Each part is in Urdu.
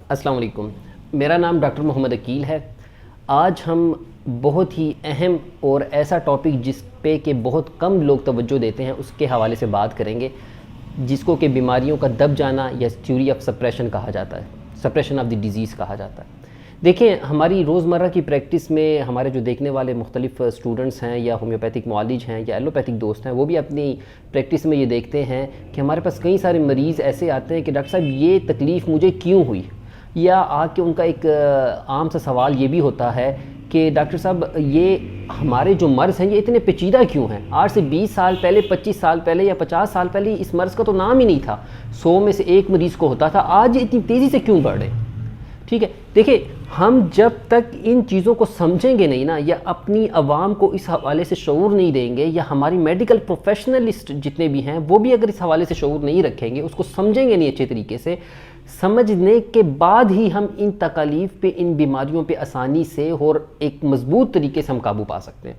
السلام علیکم، میرا نام ڈاکٹر محمد عقیل ہے۔ آج ہم بہت ہی اہم اور ایسا ٹاپک جس پہ کہ بہت کم لوگ توجہ دیتے ہیں اس کے حوالے سے بات کریں گے، جس کو کہ بیماریوں کا دب جانا یا تھیوری آف سپریشن کہا جاتا ہے، سپریشن آف دی ڈیزیز کہا جاتا ہے۔ دیکھیں، ہماری روزمرہ کی پریکٹس میں ہمارے جو دیکھنے والے مختلف اسٹوڈنٹس ہیں یا ہومیوپیتھک معالج ہیں یا ایلوپیتھک دوست ہیں، وہ بھی اپنی پریکٹس میں یہ دیکھتے ہیں کہ ہمارے پاس کئی سارے مریض ایسے آتے ہیں کہ ڈاکٹر صاحب یہ تکلیف مجھے کیوں ہوئی، یا آ کے ان کا ایک عام سا سوال یہ بھی ہوتا ہے کہ ڈاکٹر صاحب یہ ہمارے جو مرض ہیں یہ اتنے پیچیدہ کیوں ہیں؟ آج سے 20 سال پہلے، 25 سال پہلے یا 50 سال پہلے اس مرض کا تو نام ہی نہیں تھا، 100 میں سے ایک مریض کو ہوتا تھا، آج اتنی تیزی سے کیوں بڑھ رہے ہیں؟ ٹھیک ہے، دیکھیں، ہم جب تک ان چیزوں کو سمجھیں گے نہیں نا، یا اپنی عوام کو اس حوالے سے شعور نہیں دیں گے، یا ہماری میڈیکل پروفیشنلسٹ جتنے بھی ہیں وہ بھی اگر اس حوالے سے شعور نہیں رکھیں گے، اس کو سمجھیں گے نہیں اچھے طریقے سے، سمجھنے کے بعد ہی ہم ان تکالیف پہ، ان بیماریوں پہ آسانی سے اور ایک مضبوط طریقے سے ہم قابو پا سکتے ہیں۔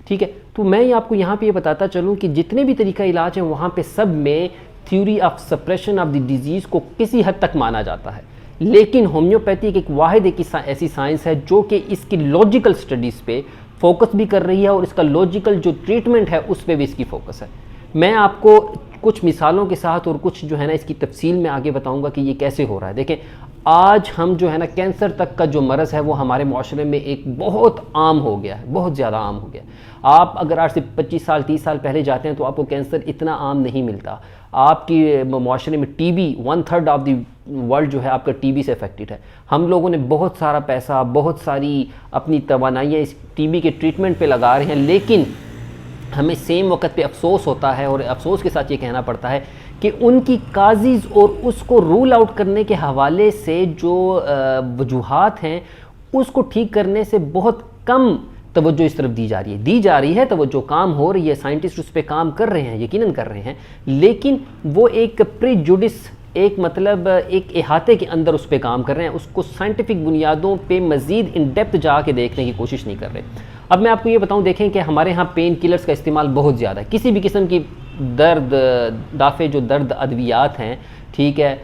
ٹھیک ہے، تو میں آپ کو یہاں پہ یہ بتاتا چلوں کہ جتنے بھی طریقہ علاج ہیں وہاں پہ سب میں theory of suppression of the disease کو کسی حد تک مانا جاتا ہے، لیکن ہومیوپیتھی ایک واحد ایسی سائنس ہے جو کہ اس کی لاجیکل سٹڈیز پہ فوکس بھی کر رہی ہے، اور اس کا لاجیکل جو ٹریٹمنٹ ہے اس پہ بھی اس کی فوکس ہے۔ میں آپ کو کچھ مثالوں کے ساتھ اور کچھ جو ہے نا اس کی تفصیل میں آگے بتاؤں گا کہ یہ کیسے ہو رہا ہے۔ دیکھیں، آج ہم جو ہے نا کینسر تک کا جو مرض ہے وہ ہمارے معاشرے میں ایک بہت عام ہو گیا ہے، بہت زیادہ عام ہو گیا ہے۔ آپ اگر آج سے 25 سال 30 سال پہلے جاتے ہیں تو آپ کو کینسر اتنا عام نہیں ملتا۔ آپ کی معاشرے میں T B 1/3 of the world جو ہے آپ کا ٹی بی سے افیکٹڈ ہے۔ ہم لوگوں نے بہت سارا پیسہ، بہت ساری اپنی توانائیاں اس ٹی بی کے ٹریٹمنٹ پہ لگا رہے ہیں، لیکن ہمیں سیم وقت پہ افسوس ہوتا ہے، اور افسوس کے ساتھ یہ کہنا پڑتا ہے کہ ان کی کازز اور اس کو رول آؤٹ کرنے کے حوالے سے جو وجوہات ہیں اس کو ٹھیک کرنے سے بہت کم توجہ اس طرف دی جا رہی ہے۔ توجہ کام ہو رہی ہے، سائنٹسٹ اس پہ کام کر رہے ہیں، یقیناً کر رہے ہیں، لیکن وہ ایک پریجوڈس، ایک مطلب ایک احاطے کے اندر اس پہ کام کر رہے ہیں، اس کو سائنٹیفک بنیادوں پہ مزید ان ڈیپتھ جا کے دیکھنے کی کوشش نہیں کر رہے۔ اب میں آپ کو یہ بتاؤں، دیکھیں کہ ہمارے ہاں پین کلرز کا استعمال بہت زیادہ ہے، کسی بھی قسم کی درد دافع جو درد ادویات ہیں، ٹھیک ہے،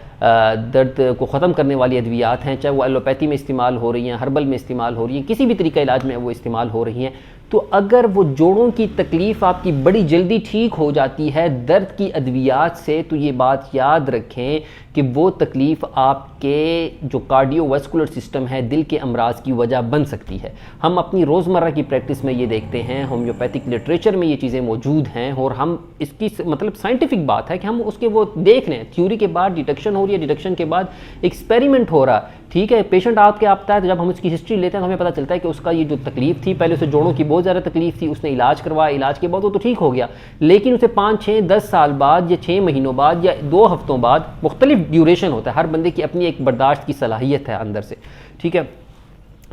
درد کو ختم کرنے والی ادویات ہیں، چاہے وہ ایلوپیتھی میں استعمال ہو رہی ہیں، ہربل میں استعمال ہو رہی ہیں، کسی بھی طریقہ علاج میں وہ استعمال ہو رہی ہیں، تو اگر وہ جوڑوں کی تکلیف آپ کی بڑی جلدی ٹھیک ہو جاتی ہے درد کی ادویات سے، تو یہ بات یاد رکھیں کہ وہ تکلیف آپ کے جو کارڈیو ویسکولر سسٹم ہے، دل کے امراض کی وجہ بن سکتی ہے۔ ہم اپنی روزمرہ کی پریکٹس میں یہ دیکھتے ہیں، ہومیوپیتھک لٹریچر میں یہ چیزیں موجود ہیں، اور ہم اس کی مطلب سائنٹیفک بات ہے کہ ہم اس کے وہ دیکھ رہے ہیں، تھیوری کے بعد ڈیٹیکشن ہو رہی ہے، ڈیٹیکشن کے بعد ایکسپیریمنٹ ہو رہا ہے۔ ٹھیک ہے، پیشنٹ آپ کے آتا ہے تو جب ہم اس کی ہسٹری لیتے ہیں تو ہمیں پتہ چلتا ہے کہ اس کا یہ جو تکلیف تھی، پہلے اسے جوڑوں کی بہت زیادہ تکلیف تھی، اس نے علاج کروایا، علاج کے بعد وہ تو ٹھیک ہو گیا، لیکن اسے 5 6 10 سال بعد یا 6 مہینوں بعد یا 2 ہفتوں بعد، مختلف ڈیوریشن ہوتا ہے، ہر بندے کی اپنی ایک برداشت کی صلاحیت ہے اندر سے، ٹھیک ہے،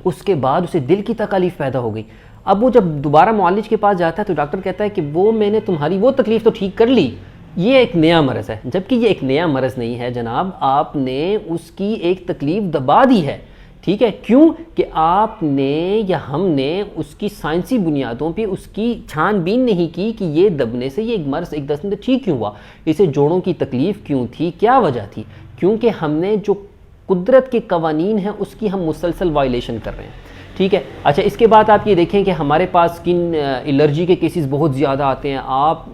اس کے بعد اسے دل کی تکلیف پیدا ہو گئی۔ اب وہ جب دوبارہ معالج کے پاس جاتا ہے تو ڈاکٹر کہتا ہے کہ وہ میں نے تمہاری وہ تکلیف تو ٹھیک کر لی، یہ ایک نیا مرض ہے، جبکہ یہ ایک نیا مرض نہیں ہے جناب، آپ نے اس کی ایک تکلیف دبا دی ہے۔ ٹھیک ہے، کیوں کہ آپ نے یا ہم نے اس کی سائنسی بنیادوں پہ اس کی چھان بین نہیں کی کہ یہ دبنے سے یہ ایک مرض ایک دس میں ٹھیک کیوں ہوا، اسے جوڑوں کی تکلیف کیوں تھی، کیا وجہ تھی، کیونکہ ہم نے جو قدرت کے قوانین ہیں اس کی ہم مسلسل وائلیشن کر رہے ہیں۔ ٹھیک ہے، اچھا، اس کے بعد آپ یہ دیکھیں کہ ہمارے پاس سکن الرجی کے کیسز بہت زیادہ آتے ہیں۔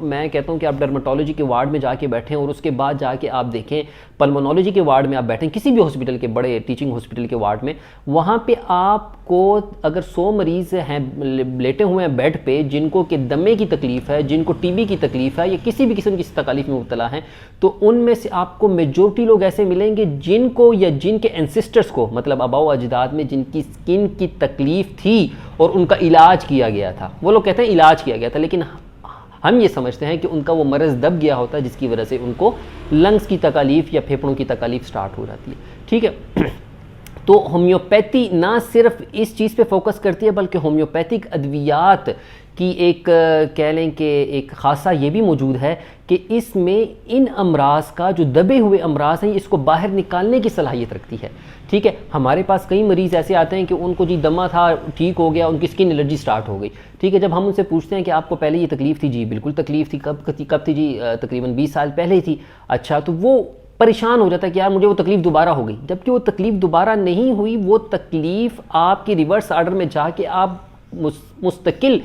میں کہتا ہوں کہ آپ ڈرمٹولوجی کے وارڈ میں جا کے بیٹھیں، اور اس کے بعد جا کے آپ دیکھیں پلمونالوجی کے وارڈ میں آپ بیٹھیں، کسی بھی ہاسپٹل کے بڑے ٹیچنگ ہاسپٹل کے وارڈ میں، وہاں پہ آپ کو اگر 100 مریض ہیں لیٹے ہوئے ہیں بیڈ پہ جن کو کہ دمے کی تکلیف ہے، جن کو ٹی بی کی تکلیف ہے، یا کسی بھی قسم کی تکلیف میں مبتلا ہیں، تو ان میں سے آپ کو میجورٹی لوگ ایسے ملیں گے جن کو یا جن کے اینسسٹرز کو، مطلب آباء و اجداد میں جن کی سکن کی تکلیف تھی اور ان کا علاج کیا گیا تھا۔ وہ لوگ کہتے ہیں علاج کیا گیا تھا، لیکن ہم یہ سمجھتے ہیں کہ ان کا وہ مرض دب گیا ہوتا ہے، جس کی وجہ سے ان کو لنگز کی تکلیف یا پھیپھڑوں کی تکلیف سٹارٹ ہو جاتی ہے۔ ٹھیک ہے، تو ہومیوپیتھی نہ صرف اس چیز پہ فوکس کرتی ہے، بلکہ ہومیوپیتھک ادویات کی ایک کہہ لیں کہ ایک خاصہ یہ بھی موجود ہے کہ اس میں ان امراض کا جو دبے ہوئے امراض ہیں اس کو باہر نکالنے کی صلاحیت رکھتی ہے۔ ٹھیک ہے، ہمارے پاس کئی مریض ایسے آتے ہیں کہ ان کو دمہ تھا، ٹھیک ہو گیا، ان کی سکن الرجی سٹارٹ ہو گئی۔ ٹھیک ہے، جب ہم ان سے پوچھتے ہیں کہ آپ کو پہلے یہ تکلیف تھی، جی بالکل تکلیف تھی، کب تھی جی؟ تقریباً 20 سال پہلے ہی تھی۔ اچھا، تو وہ پریشان ہو جاتا ہے کہ یار مجھے وہ تکلیف دوبارہ ہو گئی، جبکہ وہ تکلیف دوبارہ نہیں ہوئی، وہ تکلیف آپ کی ریورس آرڈر میں جا کے آپ مستقل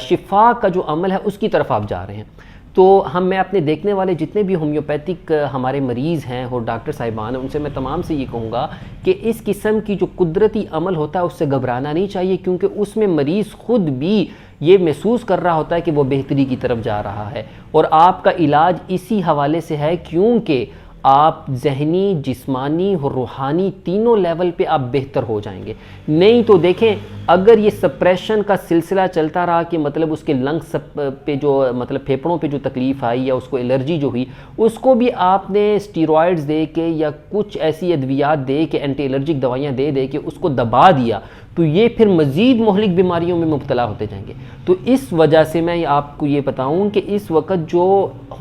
شفا کا جو عمل ہے اس کی طرف آپ جا رہے ہیں۔ تو میں اپنے دیکھنے والے جتنے بھی ہومیوپیتھک ہمارے مریض ہیں اور ڈاکٹر صاحبان ہیں ان سے میں تمام سے یہ کہوں گا کہ اس قسم کی جو قدرتی عمل ہوتا ہے اس سے گھبرانا نہیں چاہیے، کیونکہ اس میں مریض خود بھی یہ محسوس کر رہا ہوتا ہے کہ وہ بہتری کی طرف جا رہا ہے، اور آپ کا علاج اسی حوالے سے ہے کیونکہ آپ ذہنی، جسمانی اور روحانی تینوں لیول پہ آپ بہتر ہو جائیں گے۔ نہیں تو دیکھیں اگر یہ سپریشن کا سلسلہ چلتا رہا کہ مطلب اس کے لنگس پہ جو مطلب پھیپھڑوں پہ جو تکلیف آئی یا اس کو الرجی جو ہوئی، اس کو بھی آپ نے اسٹیرائڈز دے کے یا کچھ ایسی ادویات دے کے، اینٹی الرجک دوائیاں دے کے اس کو دبا دیا، تو یہ پھر مزید مہلک بیماریوں میں مبتلا ہوتے جائیں گے۔ تو اس وجہ سے میں آپ کو یہ بتاؤں کہ اس وقت جو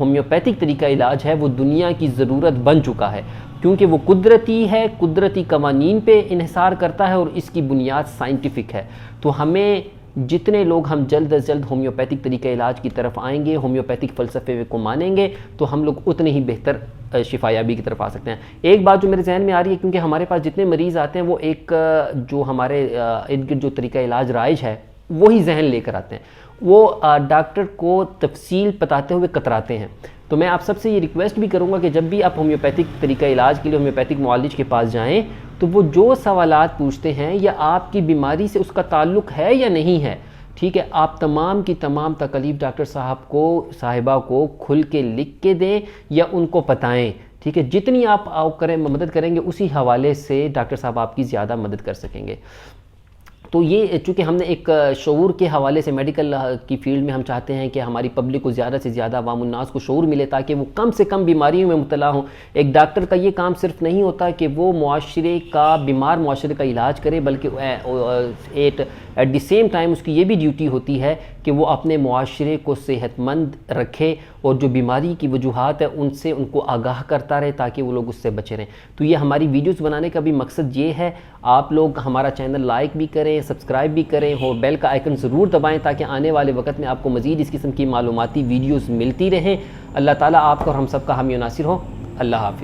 ہومیوپیتھک طریقہ علاج ہے وہ دنیا کی ضرورت بن چکا ہے، کیونکہ وہ قدرتی ہے، قدرتی قوانین پہ انحصار کرتا ہے اور اس کی بنیاد سائنٹیفک ہے۔ تو ہمیں جتنے لوگ ہم جلد از جلد ہومیوپیتھک طریقہ علاج کی طرف آئیں گے، ہومیوپیتھک فلسفے کو مانیں گے، تو ہم لوگ اتنے ہی بہتر شفا یابی کی طرف آ سکتے ہیں۔ ایک بات جو میرے ذہن میں آ رہی ہے، کیونکہ ہمارے پاس جتنے مریض آتے ہیں وہ ایک جو ہمارے ارد گرد جو طریقہ علاج رائج ہے وہی ذہن لے کر آتے ہیں، وہ ڈاکٹر کو تفصیل بتاتے ہوئے کتراتے ہیں۔ تو میں آپ سب سے یہ ریکویسٹ بھی کروں گا کہ جب بھی آپ ہومیوپیتھک طریقہ علاج کے لیے ہومیوپیتھک معالج کے پاس جائیں تو وہ جو سوالات پوچھتے ہیں یا آپ کی بیماری سے اس کا تعلق ہے یا نہیں ہے، ٹھیک ہے، آپ تمام کی تمام تکلیف ڈاکٹر صاحب کو، صاحبہ کو کھل کے لکھ کے دیں یا ان کو بتائیں، ٹھیک ہے، جتنی آپ مدد کریں گے اسی حوالے سے ڈاکٹر صاحب آپ کی زیادہ مدد کر سکیں گے۔ تو یہ چونکہ ہم نے ایک شعور کے حوالے سے میڈیکل کی فیلڈ میں ہم چاہتے ہیں کہ ہماری پبلک کو زیادہ سے زیادہ عوام الناس کو شعور ملے تاکہ وہ کم سے کم بیماریوں میں مبتلا ہوں۔ ایک ڈاکٹر کا یہ کام صرف نہیں ہوتا کہ وہ معاشرے کا، بیمار معاشرے کا علاج کرے، بلکہ ایٹ دی سیم ٹائم اس کی یہ بھی ڈیوٹی ہوتی ہے کہ وہ اپنے معاشرے کو صحت مند رکھے اور جو بیماری کی وجوہات ہیں ان سے ان کو آگاہ کرتا رہے تاکہ وہ لوگ اس سے بچے رہیں۔ تو یہ ہماری ویڈیوز بنانے کا بھی مقصد یہ ہے۔ آپ لوگ ہمارا چینل لائک بھی کریں، سبسکرائب بھی کریں اور بیل کا آئیکن ضرور دبائیں تاکہ آنے والے وقت میں آپ کو مزید اس قسم کی معلوماتی ویڈیوز ملتی رہیں۔ اللہ تعالیٰ آپ کا اور ہم سب کا حامی و ناصر ہو۔ اللہ حافظ۔